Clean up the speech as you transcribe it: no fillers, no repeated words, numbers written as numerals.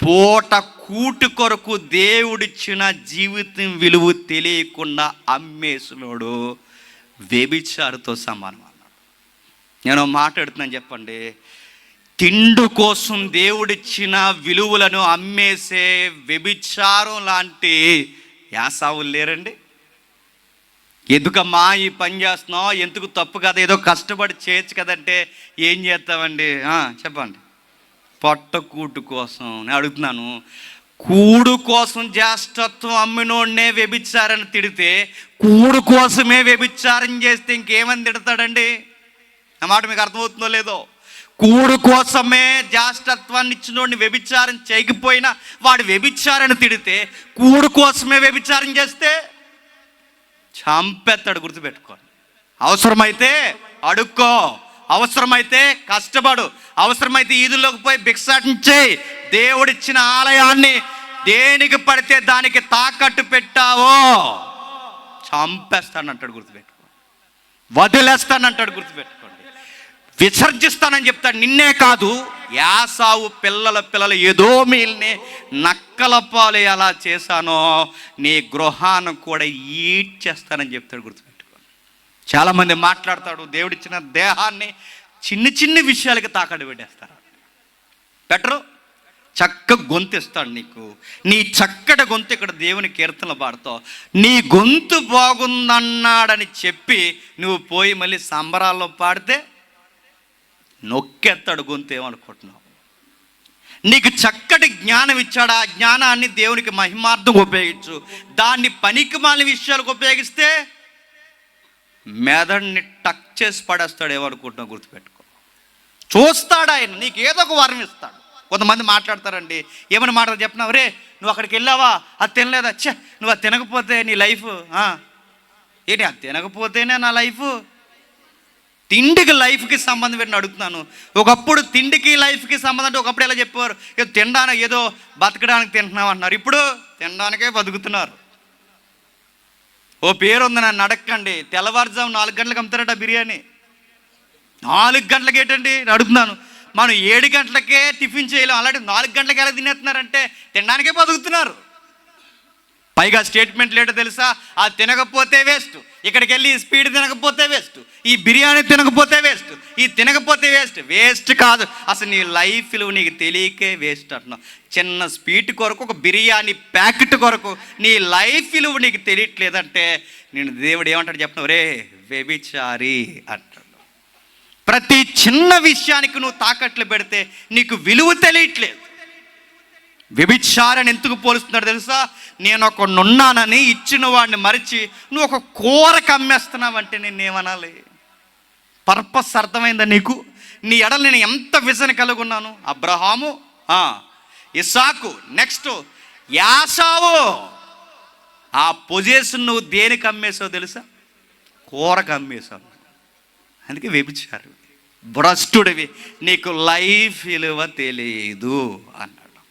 పూట కూటి కొరకు దేవుడిచ్చిన జీవితం విలువ తెలియకుండా అమ్మేసినోడు వ్యభిచారితో సమానం అన్నాడు. నేను మాట్లాడుతున్నాను చెప్పండి. తిండి కోసం దేవుడిచ్చిన విలువలను అమ్మేసే వ్యభిచారం లాంటి యాసావులు లేరండి. ఎందుకమ్మా ఈ పని చేస్తున్నావు, ఎందుకు తప్పు కదా, ఏదో కష్టపడి చేయొచ్చు కదంటే ఏం చేస్తామండి? చెప్పండి. పొట్ట కూటు కోసం. నేను అడుగుతున్నాను, కూడు కోసం జ్యేష్ఠత్వం అమ్మినోడినే వ్యభిచారని తిడితే, కూడు కోసమే వ్యభిచారం చేస్తే ఇంకేమని తిడతాడండి? ఆ మాట మీకు అర్థమవుతుందో లేదో? కూడు కోసమే జ్యేష్ఠత్వాన్ని ఇచ్చినోడిని వ్యభిచారం చేయకపోయినా వాడు వ్యభిచారాన్ని తిడితే, కూడు కోసమే వ్యభిచారం చేస్తే చంపేస్తాడు. గుర్తుపెట్టుకోండి. అవసరమైతే అడుక్కో, అవసరమైతే కష్టపడు, అవసరమైతే ఈదుల్లోకి పోయి భిక్షాటించేయి. దేవుడిచ్చిన ఆలయాన్ని దేనికి పడితే దానికి తాకట్టు పెట్టావో చంపేస్తానంటాడు. గుర్తుపెట్టుకోండి. వదిలేస్తానంటాడు. గుర్తుపెట్టుకోండి. విసర్జిస్తానని చెప్తాడు. నిన్నే కాదు, యాసావు పిల్లల ఎదోమీల్ని నక్కల పాలు ఎలా చేశానో నీ గృహాన్ని కూడా ఈడ్చేస్తానని చెప్తాడు. గుర్తుపెట్టుకోండి. చాలామంది మాట్లాడతాడు, దేవుడిచ్చిన దేహాన్ని చిన్ని విషయాలకి తాకట్టు పెట్టేస్తారు. బెటరు చక్క గొంతు ఇస్తాడు నీకు. నీ చక్కటి గొంతు ఇక్కడ దేవుని కీర్తనలు పాడతావు. నీ గొంతు బాగుందన్నాడని చెప్పి నువ్వు పోయి మళ్ళీ సంబరాల్లో పాడితే నొక్కెత్తాడు గొంతు. ఏమనుకుంటున్నావు? నీకు చక్కటి జ్ఞానం ఇచ్చాడు. ఆ జ్ఞానాన్ని దేవునికి మహిమార్థం ఉపయోగించు. దాన్ని పనికిమాలిన విషయాలకు ఉపయోగిస్తే మెదడుని టక్ చేసి పడేస్తాడు. ఏమనుకుంటున్నావు? గుర్తుపెట్టుకో. చూస్తాడు ఆయన, నీకు ఏదో ఒక వరం ఇస్తాడు. కొంతమంది మాట్లాడతారండి, ఏమైనా మాట్లాడదు చెప్పినావు, రే నువ్వు అక్కడికి వెళ్ళావా, అది తినలేదా, ఛే నువ్వు అది తినకపోతే నీ లైఫ్ ఏంటి, అది తినకపోతేనే నా లైఫ్. తిండికి లైఫ్కి సంబంధం పెట్టిన అడుగుతున్నాను. ఒకప్పుడు తిండికి లైఫ్కి సంబంధం అంటే ఒకప్పుడు ఎలా చెప్పేవారు, ఏదో తినడానికి, ఏదో బతకడానికి తింటున్నావు అంటున్నారు. ఇప్పుడు తినడానికే బతుకుతున్నారు. ఓ పేరు ఉంది, నన్ను అడగండి. తెల్లవారుజాము 4 గంటలకు అమ్ముతారట బిర్యానీ. 4 గంటలకి ఏంటండి అడుగుతున్నాను. మనం 7 గంటలకే టిఫిన్ చేయలేం, అలాంటి 4 గంటలకి ఎలా తినేస్తున్నారంటే తినడానికే బతుకుతున్నారు. పైగా స్టేట్మెంట్ లేటో తెలుసా? అది తినకపోతే వేస్ట్, ఇక్కడికి వెళ్ళి స్పీడ్ తినకపోతే వేస్ట్, ఈ బిర్యానీ తినకపోతే వేస్ట్, ఈ తినకపోతే వేస్ట్ కాదు, అసలు నీ లైఫ్లో నీకు తెలియకే వేస్ట్ అంటున్నావు. చిన్న స్వీట్ కొరకు, ఒక బిర్యానీ ప్యాకెట్ కొరకు నీ లైఫ్లో నీకు తెలియట్లేదంటే నేను దేవుడు ఏమంటాడు చెప్పినావు? రే వ్యభిచారి అంటాడు. ప్రతి చిన్న విషయానికి నువ్వు తాకట్లు పెడితే నీకు విలువ తెలియట్లేదు. వ్యభిచారాన్ని ఎందుకు పోలుస్తున్నాడు తెలుసా? నేను ఒకనున్నానని ఇచ్చిన వాడిని మరిచి నువ్వు ఒక కూరకు అమ్మేస్తున్నావంటే నేనేమనాలి? పర్పస్ అర్థమైందా నీకు? నీ ఎడలు నేను ఎంత విజన్ కలిగి ఉన్నాను. అబ్రహాము, ఇస్సాకు, నెక్స్ట్ యాసావు. ఆ పొజిషన్ నువ్వు దేనికి అమ్మేసావు తెలుసా? కూరకు అమ్మేశావు. అందుకే వ్యభిచారు, భ్రష్టుడివి, నీకు లైఫ్ విలువ తెలియదు అన్న.